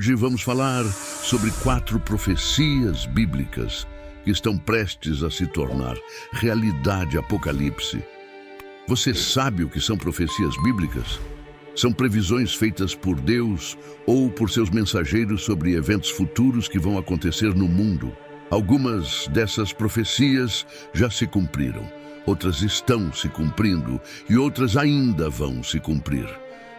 Hoje vamos falar sobre 4 profecias bíblicas que estão prestes a se tornar realidade apocalipse. Você sabe o que são profecias bíblicas? São previsões feitas por Deus ou por seus mensageiros sobre eventos futuros que vão acontecer no mundo. Algumas dessas profecias já se cumpriram, outras estão se cumprindo e outras ainda vão se cumprir.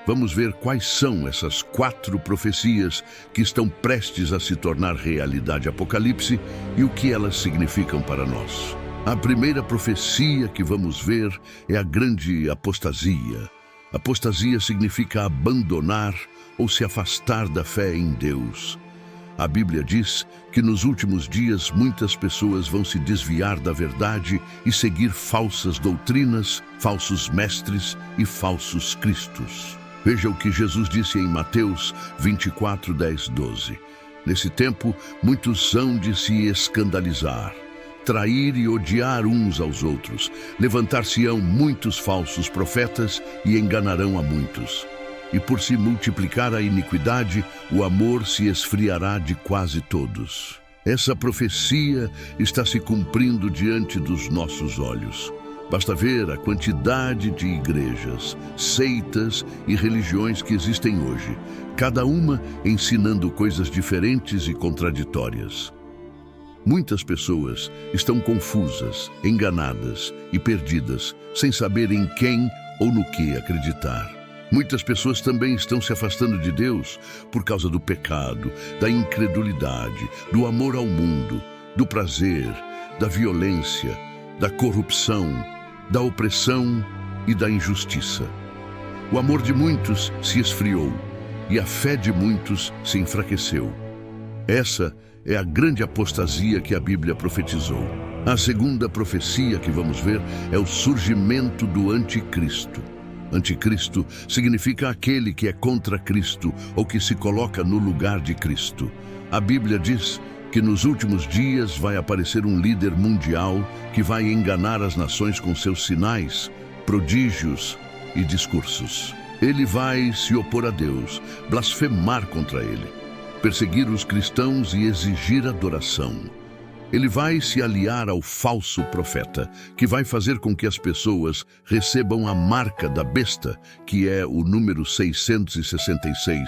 Vamos ver quais são essas 4 profecias que estão prestes a se tornar realidade apocalipse e o que elas significam para nós. A primeira profecia que vamos ver é a grande apostasia. Apostasia significa abandonar ou se afastar da fé em Deus. A Bíblia diz que nos últimos dias muitas pessoas vão se desviar da verdade e seguir falsas doutrinas, falsos mestres e falsos cristos. Veja o que Jesus disse em Mateus 24, 10, 12. Nesse tempo, muitos hão de se escandalizar, trair e odiar uns aos outros. Levantar-se-ão muitos falsos profetas e enganarão a muitos. E por se multiplicar a iniquidade, o amor se esfriará de quase todos. Essa profecia está se cumprindo diante dos nossos olhos. Basta ver a quantidade de igrejas, seitas e religiões que existem hoje, cada uma ensinando coisas diferentes e contraditórias. Muitas pessoas estão confusas, enganadas e perdidas, sem saber em quem ou no que acreditar. Muitas pessoas também estão se afastando de Deus por causa do pecado, da incredulidade, do amor ao mundo, do prazer, da violência, da corrupção, da opressão e da injustiça. O amor de muitos se esfriou e a fé de muitos se enfraqueceu. Essa é a grande apostasia que a Bíblia profetizou. A segunda profecia que vamos ver é o surgimento do anticristo. Anticristo significa aquele que é contra Cristo ou que se coloca no lugar de Cristo. A Bíblia diz que nos últimos dias vai aparecer um líder mundial que vai enganar as nações com seus sinais, prodígios e discursos. Ele vai se opor a Deus, blasfemar contra ele, perseguir os cristãos e exigir adoração. Ele vai se aliar ao falso profeta, que vai fazer com que as pessoas recebam a marca da besta, que é o número 666,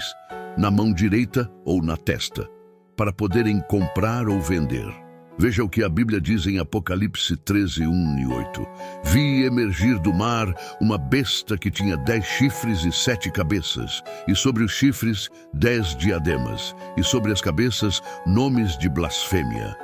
na mão direita ou na testa, para poderem comprar ou vender. Veja o que a Bíblia diz em Apocalipse 13, 1 e 8. Vi emergir do mar uma besta que tinha 10 chifres e 7 cabeças, e sobre os chifres 10 diademas, e sobre as cabeças nomes de blasfêmia.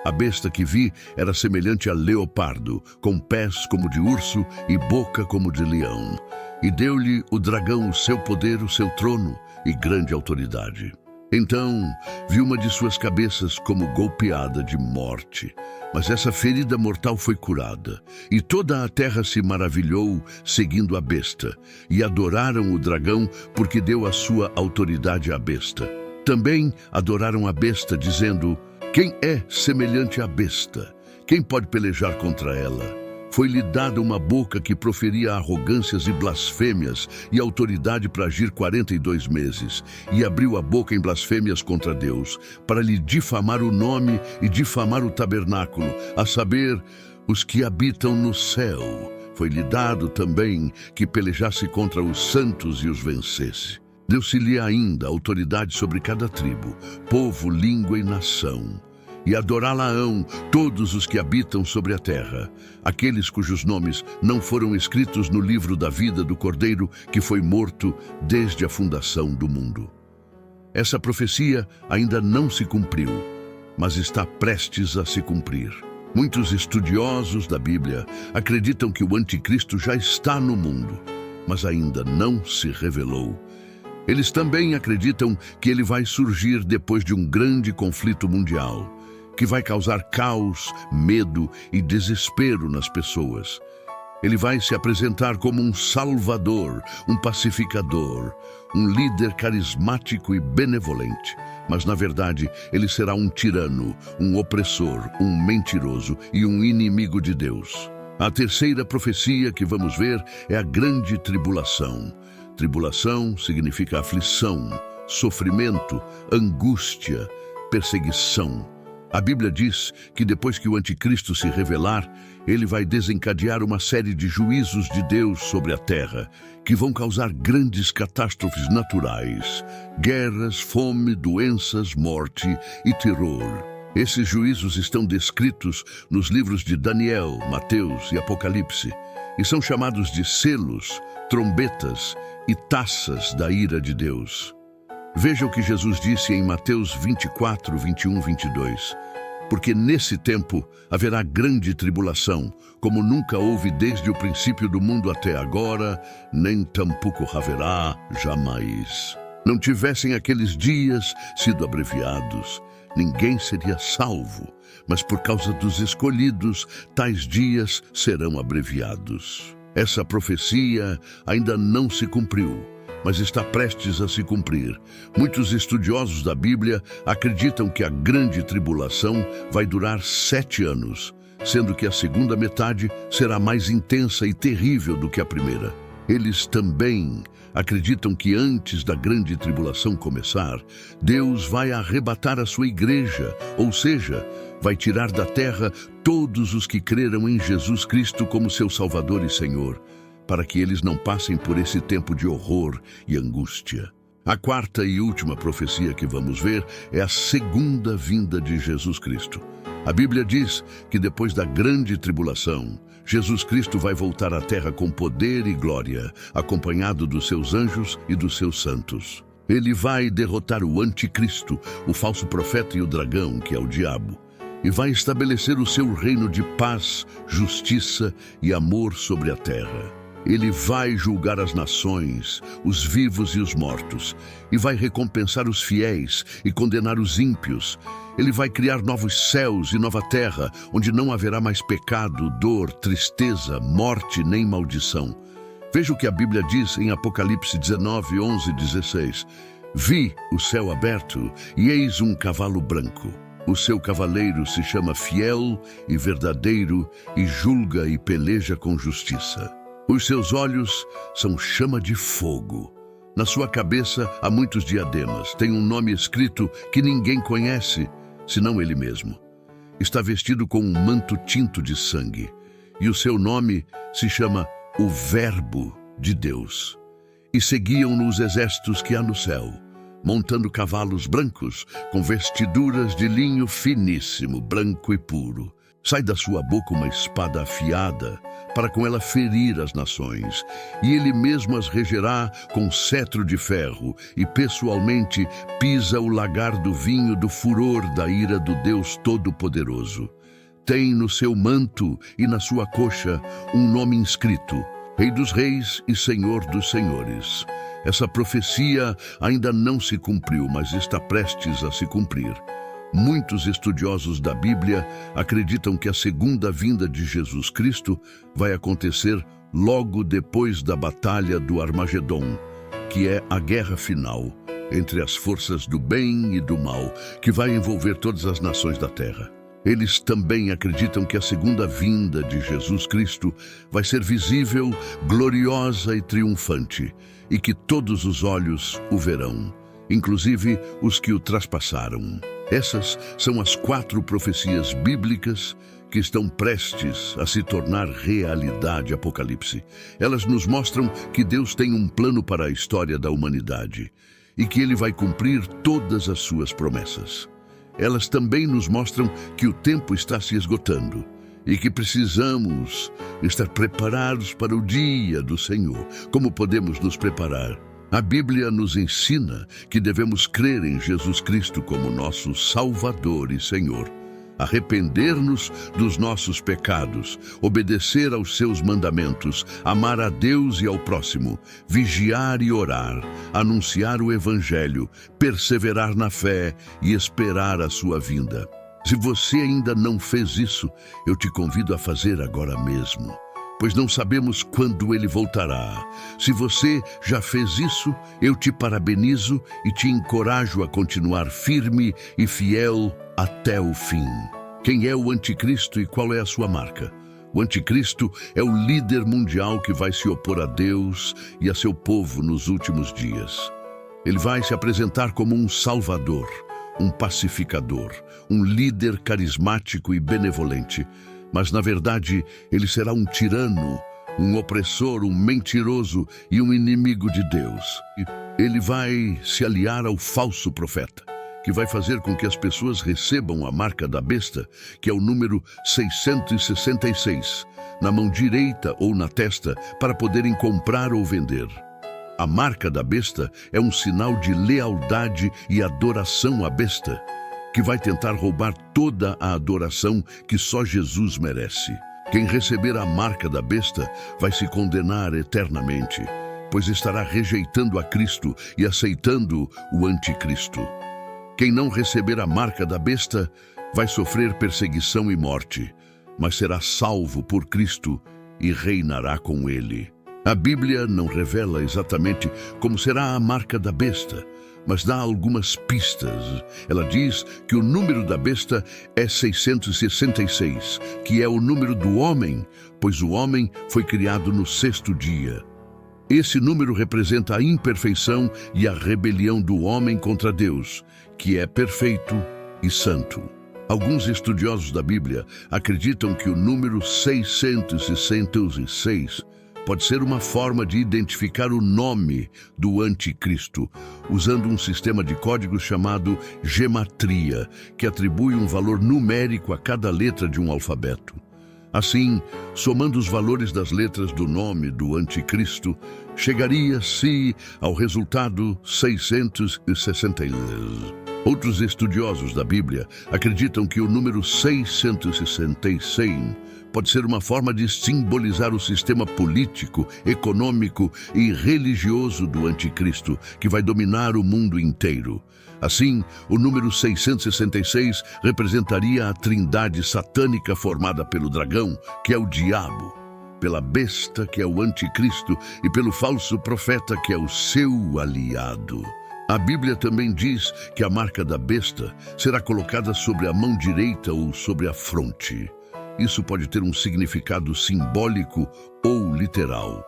A besta que vi era semelhante a leopardo, com pés como de urso e boca como de leão. E deu-lhe o dragão o seu poder, o seu trono e grande autoridade. Então vi uma de suas cabeças como golpeada de morte, mas essa ferida mortal foi curada, e toda a terra se maravilhou seguindo a besta, e adoraram o dragão porque deu a sua autoridade à besta. Também adoraram a besta, dizendo: quem é semelhante à besta? Quem pode pelejar contra ela? Foi-lhe dada uma boca que proferia arrogâncias e blasfêmias e autoridade para agir 42 meses, e abriu a boca em blasfêmias contra Deus, para lhe difamar o nome e difamar o tabernáculo, a saber, os que habitam no céu. Foi-lhe dado também que pelejasse contra os santos e os vencesse. Deu-se-lhe ainda autoridade sobre cada tribo, povo, língua e nação. E adorá-la-ão todos os que habitam sobre a terra, aqueles cujos nomes não foram escritos no livro da vida do Cordeiro, que foi morto desde a fundação do mundo. Essa profecia ainda não se cumpriu, mas está prestes a se cumprir. Muitos estudiosos da Bíblia acreditam que o anticristo já está no mundo, mas ainda não se revelou. Eles também acreditam que ele vai surgir depois de um grande conflito mundial, que vai causar caos, medo e desespero nas pessoas. Ele vai se apresentar como um salvador, um pacificador, um líder carismático e benevolente. Mas, na verdade, ele será um tirano, um opressor, um mentiroso e um inimigo de Deus. A terceira profecia que vamos ver é a grande tribulação. Tribulação significa aflição, sofrimento, angústia, perseguição. A Bíblia diz que depois que o anticristo se revelar, ele vai desencadear uma série de juízos de Deus sobre a terra, que vão causar grandes catástrofes naturais, guerras, fome, doenças, morte e terror. Esses juízos estão descritos nos livros de Daniel, Mateus e Apocalipse, e são chamados de selos, trombetas e taças da ira de Deus. Veja o que Jesus disse em Mateus 24, 21, 22. Porque nesse tempo haverá grande tribulação, como nunca houve desde o princípio do mundo até agora, nem tampouco haverá jamais. Não tivessem aqueles dias sido abreviados, ninguém seria salvo, mas por causa dos escolhidos, tais dias serão abreviados. Essa profecia ainda não se cumpriu, mas está prestes a se cumprir. Muitos estudiosos da Bíblia acreditam que a grande tribulação vai durar 7 anos, sendo que a segunda metade será mais intensa e terrível do que a primeira. Eles também acreditam que antes da grande tribulação começar, Deus vai arrebatar a sua igreja, ou seja, vai tirar da terra todos os que creram em Jesus Cristo como seu Salvador e Senhor, para que eles não passem por esse tempo de horror e angústia. A quarta e última profecia que vamos ver é a segunda vinda de Jesus Cristo. A Bíblia diz que depois da grande tribulação, Jesus Cristo vai voltar à terra com poder e glória, acompanhado dos seus anjos e dos seus santos. Ele vai derrotar o anticristo, o falso profeta e o dragão, que é o diabo, e vai estabelecer o seu reino de paz, justiça e amor sobre a terra. Ele vai julgar as nações, os vivos e os mortos, e vai recompensar os fiéis e condenar os ímpios. Ele vai criar novos céus e nova terra, onde não haverá mais pecado, dor, tristeza, morte nem maldição. Veja o que a Bíblia diz em Apocalipse 19, 11 e 16. Vi o céu aberto e eis um cavalo branco. O seu cavaleiro se chama Fiel e Verdadeiro e julga e peleja com justiça. Os seus olhos são chama de fogo. Na sua cabeça há muitos diademas. Tem um nome escrito que ninguém conhece, senão ele mesmo. Está vestido com um manto tinto de sangue. E o seu nome se chama o Verbo de Deus. E seguiam-no os exércitos que há no céu, montando cavalos brancos, com vestiduras de linho finíssimo, branco e puro. Sai da sua boca uma espada afiada, para com ela ferir as nações, e ele mesmo as regerá com cetro de ferro, e pessoalmente pisa o lagar do vinho do furor da ira do Deus Todo-Poderoso. Tem no seu manto e na sua coxa um nome inscrito: Rei dos Reis e Senhor dos Senhores. Essa profecia ainda não se cumpriu, mas está prestes a se cumprir. Muitos estudiosos da Bíblia acreditam que a segunda vinda de Jesus Cristo vai acontecer logo depois da Batalha do Armagedon, que é a guerra final entre as forças do bem e do mal, que vai envolver todas as nações da terra. Eles também acreditam que a segunda vinda de Jesus Cristo vai ser visível, gloriosa e triunfante, e que todos os olhos o verão, inclusive os que o traspassaram. Essas são as 4 profecias bíblicas que estão prestes a se tornar realidade. Apocalipse. Elas nos mostram que Deus tem um plano para a história da humanidade e que Ele vai cumprir todas as suas promessas. Elas também nos mostram que o tempo está se esgotando e que precisamos estar preparados para o dia do Senhor. Como podemos nos preparar? A Bíblia nos ensina que devemos crer em Jesus Cristo como nosso Salvador e Senhor, arrepender-nos dos nossos pecados, obedecer aos seus mandamentos, amar a Deus e ao próximo, vigiar e orar, anunciar o Evangelho, perseverar na fé e esperar a sua vinda. Se você ainda não fez isso, eu te convido a fazer agora mesmo, pois não sabemos quando ele voltará. Se você já fez isso, eu te parabenizo e te encorajo a continuar firme e fiel até o fim. Quem é o anticristo e qual é a sua marca? O anticristo é o líder mundial que vai se opor a Deus e a seu povo nos últimos dias. Ele vai se apresentar como um salvador, um pacificador, um líder carismático e benevolente. Mas, na verdade, ele será um tirano, um opressor, um mentiroso e um inimigo de Deus. Ele vai se aliar ao falso profeta, que vai fazer com que as pessoas recebam a marca da besta, que é o número 666, na mão direita ou na testa, para poderem comprar ou vender. A marca da besta é um sinal de lealdade e adoração à besta, que vai tentar roubar toda a adoração que só Jesus merece. Quem receber a marca da besta vai se condenar eternamente, pois estará rejeitando a Cristo e aceitando o anticristo. Quem não receber a marca da besta vai sofrer perseguição e morte, mas será salvo por Cristo e reinará com ele. A Bíblia não revela exatamente como será a marca da besta, mas dá algumas pistas. Ela diz que o número da besta é 666, que é o número do homem, pois o homem foi criado no sexto dia. Esse número representa a imperfeição e a rebelião do homem contra Deus, que é perfeito e santo. Alguns estudiosos da Bíblia acreditam que o número 666 pode ser uma forma de identificar o nome do anticristo, usando um sistema de códigos chamado gematria, que atribui um valor numérico a cada letra de um alfabeto. Assim, somando os valores das letras do nome do anticristo, chegaria-se ao resultado 666. Outros estudiosos da Bíblia acreditam que o número 666 pode ser uma forma de simbolizar o sistema político, econômico e religioso do anticristo, que vai dominar o mundo inteiro. Assim, o número 666 representaria a trindade satânica formada pelo dragão, que é o diabo, pela besta, que é o anticristo, e pelo falso profeta, que é o seu aliado. A Bíblia também diz que a marca da besta será colocada sobre a mão direita ou sobre a fronte. Isso pode ter um significado simbólico ou literal.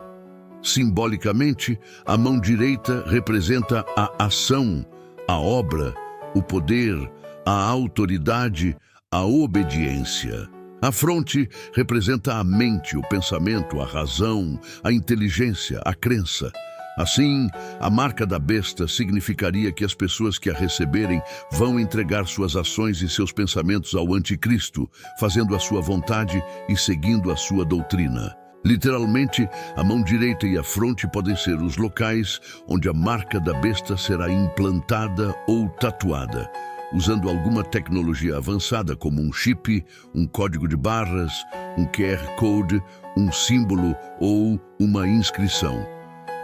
Simbolicamente, a mão direita representa a ação, a obra, o poder, a autoridade, a obediência. A fronte representa a mente, o pensamento, a razão, a inteligência, a crença. Assim, a marca da besta significaria que as pessoas que a receberem vão entregar suas ações e seus pensamentos ao anticristo, fazendo a sua vontade e seguindo a sua doutrina. Literalmente, a mão direita e a fronte podem ser os locais onde a marca da besta será implantada ou tatuada, usando alguma tecnologia avançada como um chip, um código de barras, um QR Code, um símbolo ou uma inscrição.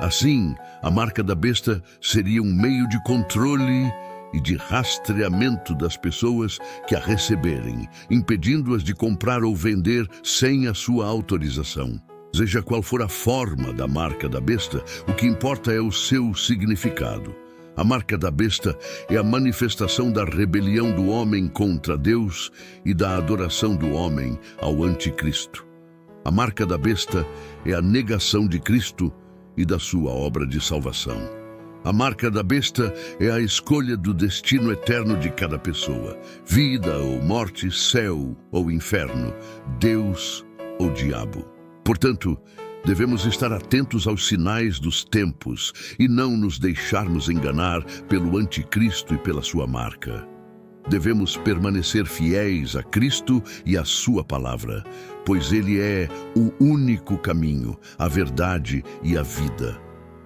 Assim, a marca da besta seria um meio de controle e de rastreamento das pessoas que a receberem, impedindo-as de comprar ou vender sem a sua autorização. Seja qual for a forma da marca da besta, o que importa é o seu significado. A marca da besta é a manifestação da rebelião do homem contra Deus e da adoração do homem ao anticristo. A marca da besta é a negação de Cristo e da sua obra de salvação. A marca da besta é a escolha do destino eterno de cada pessoa: vida ou morte, céu ou inferno, Deus ou diabo. Portanto, devemos estar atentos aos sinais dos tempos e não nos deixarmos enganar pelo anticristo e pela sua marca. Devemos permanecer fiéis a Cristo e à sua palavra, pois Ele é o único caminho, a verdade e a vida.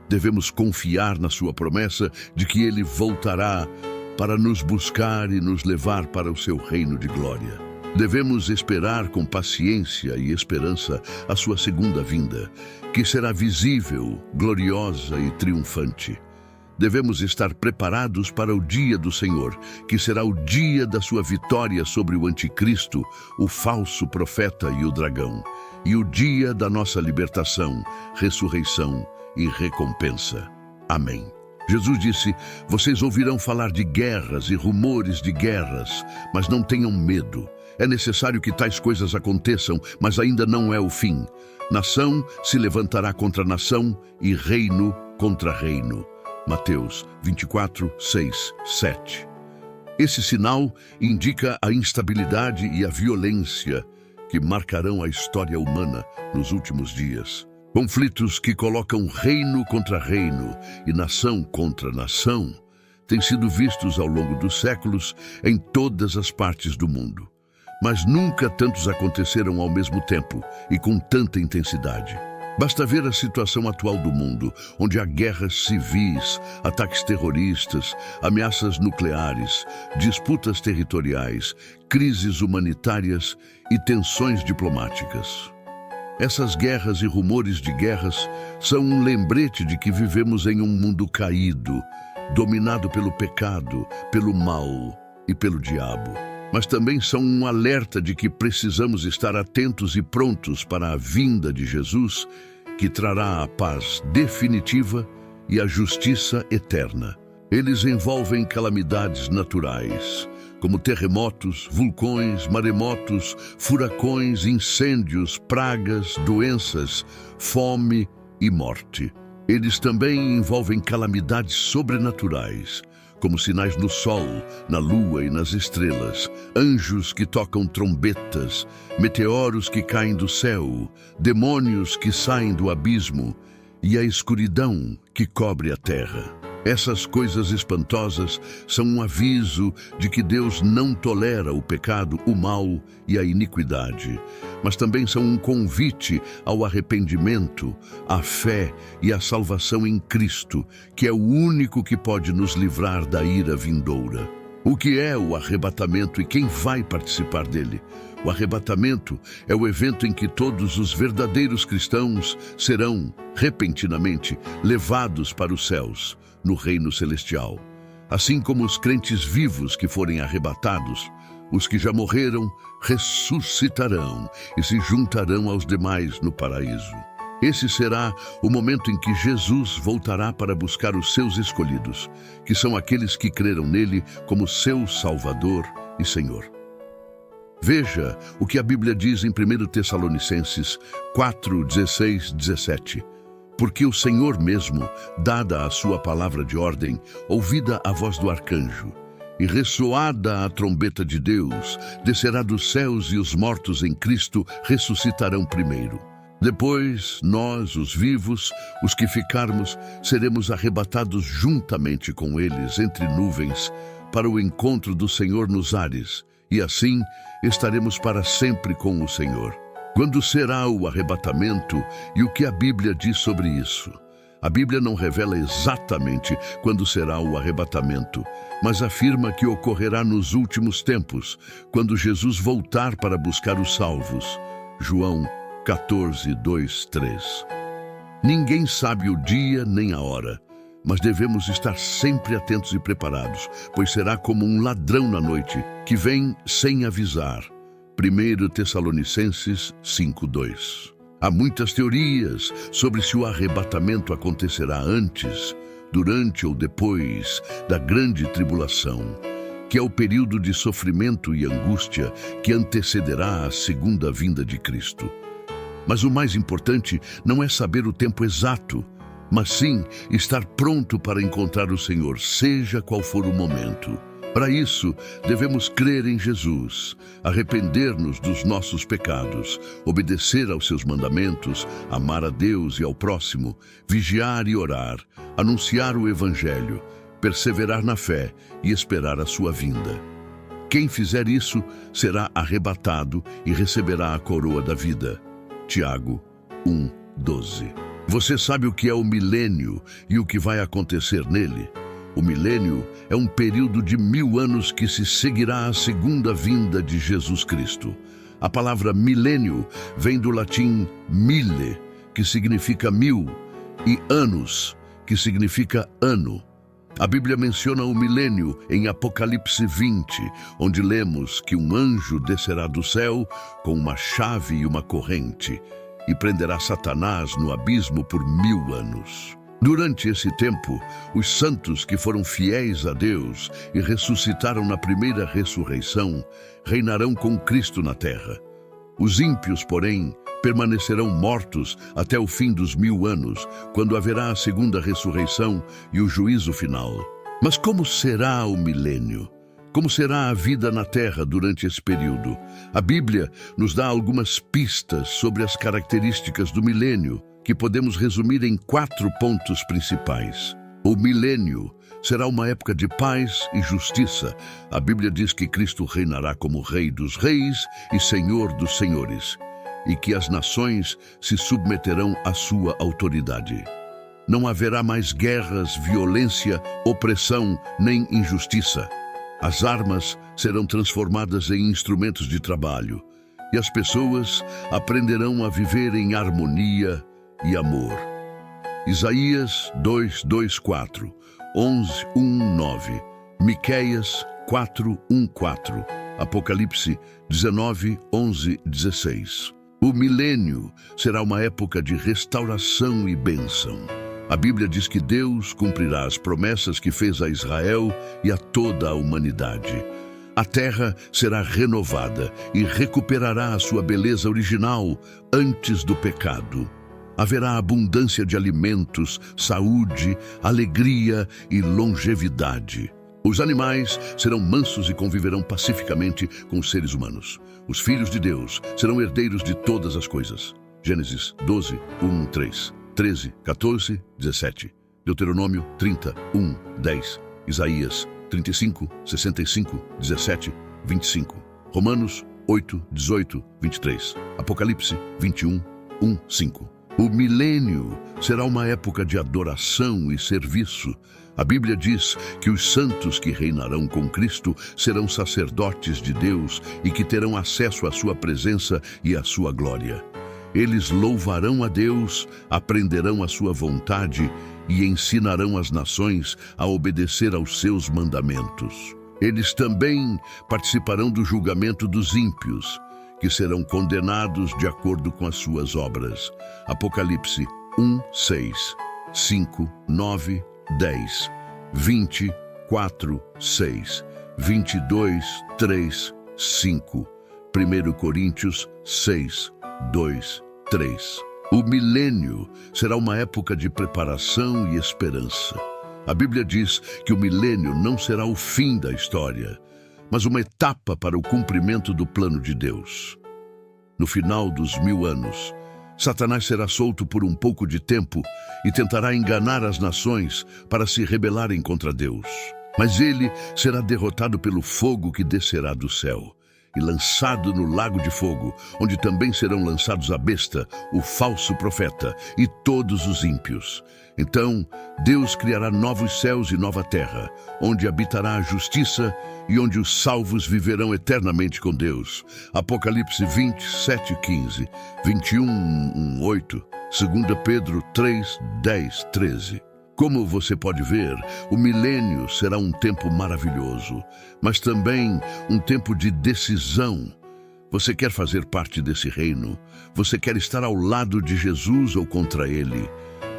Devemos confiar na sua promessa de que Ele voltará para nos buscar e nos levar para o seu reino de glória. Devemos esperar com paciência e esperança a sua segunda vinda, que será visível, gloriosa e triunfante. Devemos estar preparados para o dia do Senhor, que será o dia da sua vitória sobre o anticristo, o falso profeta e o dragão, e o dia da nossa libertação, ressurreição e recompensa. Amém. Jesus disse: vocês ouvirão falar de guerras e rumores de guerras, mas não tenham medo. É necessário que tais coisas aconteçam, mas ainda não é o fim. Nação se levantará contra nação e reino contra reino. Mateus 24, 6, 7. Esse sinal indica a instabilidade e a violência que marcarão a história humana nos últimos dias. Conflitos que colocam reino contra reino e nação contra nação têm sido vistos ao longo dos séculos em todas as partes do mundo. Mas nunca tantos aconteceram ao mesmo tempo e com tanta intensidade. Basta ver a situação atual do mundo, onde há guerras civis, ataques terroristas, ameaças nucleares, disputas territoriais, crises humanitárias e tensões diplomáticas. Essas guerras e rumores de guerras são um lembrete de que vivemos em um mundo caído, dominado pelo pecado, pelo mal e pelo diabo. Mas também são um alerta de que precisamos estar atentos e prontos para a vinda de Jesus, que trará a paz definitiva e a justiça eterna. Eles envolvem calamidades naturais, como terremotos, vulcões, maremotos, furacões, incêndios, pragas, doenças, fome e morte. Eles também envolvem calamidades sobrenaturais, como sinais no sol, na lua e nas estrelas, anjos que tocam trombetas, meteoros que caem do céu, demônios que saem do abismo e a escuridão que cobre a terra. Essas coisas espantosas são um aviso de que Deus não tolera o pecado, o mal e a iniquidade, mas também são um convite ao arrependimento, à fé e à salvação em Cristo, que é o único que pode nos livrar da ira vindoura. O que é o arrebatamento e quem vai participar dele? O arrebatamento é o evento em que todos os verdadeiros cristãos serão, repentinamente, levados para os céus, no reino celestial. Assim como os crentes vivos que forem arrebatados, os que já morreram ressuscitarão e se juntarão aos demais no paraíso. Esse será o momento em que Jesus voltará para buscar os seus escolhidos, que são aqueles que creram nele como seu Salvador e Senhor. Veja o que a Bíblia diz em 1 Tessalonicenses 4, 16, 17. Porque o Senhor mesmo, dada a sua palavra de ordem, ouvida a voz do arcanjo, e ressoada a trombeta de Deus, descerá dos céus e os mortos em Cristo ressuscitarão primeiro. Depois, nós, os vivos, os que ficarmos, seremos arrebatados juntamente com eles entre nuvens, para o encontro do Senhor nos ares, e assim estaremos para sempre com o Senhor. Quando será o arrebatamento e o que a Bíblia diz sobre isso? A Bíblia não revela exatamente quando será o arrebatamento, mas afirma que ocorrerá nos últimos tempos, quando Jesus voltar para buscar os salvos. João 14, 2, 3. Ninguém sabe o dia nem a hora, mas devemos estar sempre atentos e preparados, pois será como um ladrão na noite, que vem sem avisar. 1 Tessalonicenses 5:2. Há muitas teorias sobre se o arrebatamento acontecerá antes, durante ou depois da grande tribulação, que é o período de sofrimento e angústia que antecederá a segunda vinda de Cristo. Mas o mais importante não é saber o tempo exato, mas sim estar pronto para encontrar o Senhor, seja qual for o momento. Para isso, devemos crer em Jesus, arrepender-nos dos nossos pecados, obedecer aos seus mandamentos, amar a Deus e ao próximo, vigiar e orar, anunciar o Evangelho, perseverar na fé e esperar a sua vinda. Quem fizer isso será arrebatado e receberá a coroa da vida. Tiago 1:12. Você sabe o que é o milênio e o que vai acontecer nele? O milênio é um período de 1000 anos que se seguirá à segunda vinda de Jesus Cristo. A palavra milênio vem do latim mille, que significa 1000, e annus, que significa ano. A Bíblia menciona o milênio em Apocalipse 20, onde lemos que um anjo descerá do céu com uma chave e uma corrente e prenderá Satanás no abismo por 1000 anos. Durante esse tempo, os santos que foram fiéis a Deus e ressuscitaram na primeira ressurreição reinarão com Cristo na terra. Os ímpios, porém, permanecerão mortos até o fim dos 1000 anos, quando haverá a segunda ressurreição e o juízo final. Mas como será o milênio? Como será a vida na Terra durante esse período? A Bíblia nos dá algumas pistas sobre as características do milênio, que podemos resumir em 4 pontos principais. O milênio será uma época de paz e justiça. A Bíblia diz que Cristo reinará como Rei dos Reis e Senhor dos Senhores, e que as nações se submeterão à sua autoridade. Não haverá mais guerras, violência, opressão nem injustiça. As armas serão transformadas em instrumentos de trabalho, e as pessoas aprenderão a viver em harmonia e amor. Isaías 2:4, 11:1-9, Miqueias 4:1-4, Apocalipse 19:11-16. O milênio será uma época de restauração e bênção. A Bíblia diz que Deus cumprirá as promessas que fez a Israel e a toda a humanidade. A terra será renovada e recuperará a sua beleza original antes do pecado. Haverá abundância de alimentos, saúde, alegria e longevidade. Os animais serão mansos e conviverão pacificamente com os seres humanos. Os filhos de Deus serão herdeiros de todas as coisas. Gênesis 12:1-3, 13, 14, 17. Deuteronômio 30:1-10. Isaías 35, 65, 17, 25. Romanos 8, 18, 23. Apocalipse 21:1-5. O milênio será uma época de adoração e serviço. A Bíblia diz que os santos que reinarão com Cristo serão sacerdotes de Deus e que terão acesso à sua presença e à sua glória. Eles louvarão a Deus, aprenderão a sua vontade e ensinarão as nações a obedecer aos seus mandamentos. Eles também participarão do julgamento dos ímpios, que serão condenados de acordo com as suas obras. Apocalipse 1:6, 5, 9, 10, 20, 4, 6, 22, 3, 5. 1 Coríntios 6, 2, 3. O milênio será uma época de preparação e esperança. A Bíblia diz que o milênio não será o fim da história, mas uma etapa para o cumprimento do plano de Deus. No final dos 1000 anos, Satanás será solto por um pouco de tempo e tentará enganar as nações para se rebelarem contra Deus. Mas ele será derrotado pelo fogo que descerá do céu e lançado no lago de fogo, onde também serão lançados a besta, o falso profeta e todos os ímpios. Então, Deus criará novos céus e nova terra, onde habitará a justiça e onde os salvos viverão eternamente com Deus. Apocalipse 27:15, 21:8, 2 Pedro 3:10-13. Como você pode ver, o milênio será um tempo maravilhoso, mas também um tempo de decisão. Você quer fazer parte desse reino? Você quer estar ao lado de Jesus ou contra ele?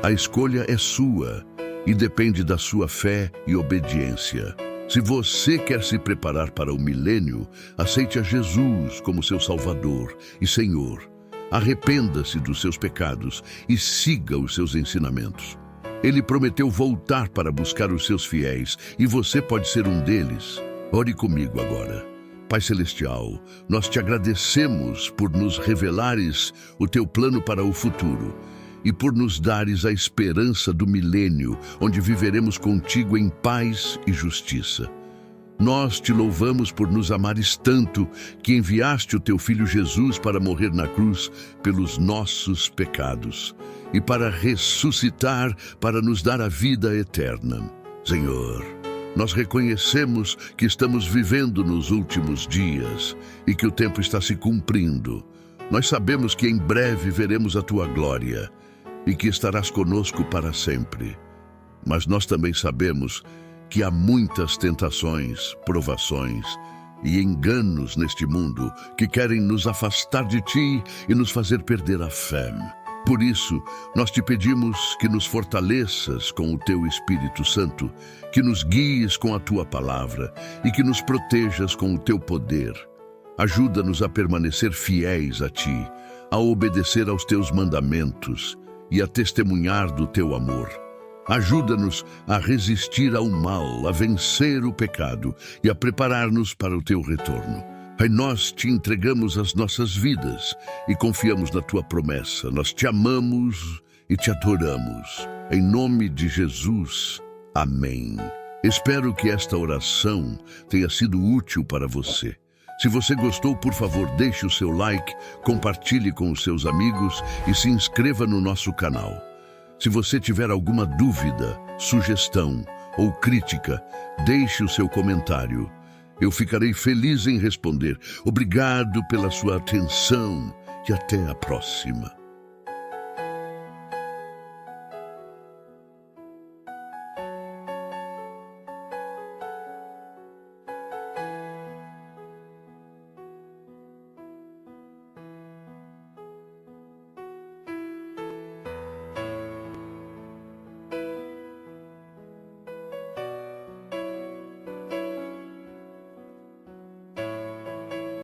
A escolha é sua e depende da sua fé e obediência. Se você quer se preparar para o milênio, aceite a Jesus como seu Salvador e Senhor. Arrependa-se dos seus pecados e siga os seus ensinamentos. Ele prometeu voltar para buscar os seus fiéis e você pode ser um deles. Ore comigo agora. Pai Celestial, nós te agradecemos por nos revelares o teu plano para o futuro e por nos dares a esperança do milênio, onde viveremos contigo em paz e justiça. Nós te louvamos por nos amares tanto que enviaste o teu Filho Jesus para morrer na cruz pelos nossos pecados e para ressuscitar para nos dar a vida eterna. Senhor, nós reconhecemos que estamos vivendo nos últimos dias e que o tempo está se cumprindo. Nós sabemos que em breve veremos a tua glória e que estarás conosco para sempre. Mas nós também sabemos que há muitas tentações, provações e enganos neste mundo que querem nos afastar de ti e nos fazer perder a fé. Por isso, nós te pedimos que nos fortaleças com o teu Espírito Santo, que nos guies com a tua palavra e que nos protejas com o teu poder. Ajuda-nos a permanecer fiéis a ti, a obedecer aos teus mandamentos e a testemunhar do teu amor. Ajuda-nos a resistir ao mal, a vencer o pecado e a preparar-nos para o teu retorno. Pai, nós te entregamos as nossas vidas e confiamos na tua promessa. Nós te amamos e te adoramos. Em nome de Jesus. Amém. Espero que esta oração tenha sido útil para você. Se você gostou, por favor, deixe o seu like, compartilhe com os seus amigos e se inscreva no nosso canal. Se você tiver alguma dúvida, sugestão ou crítica, deixe o seu comentário. Eu ficarei feliz em responder. Obrigado pela sua atenção e até a próxima.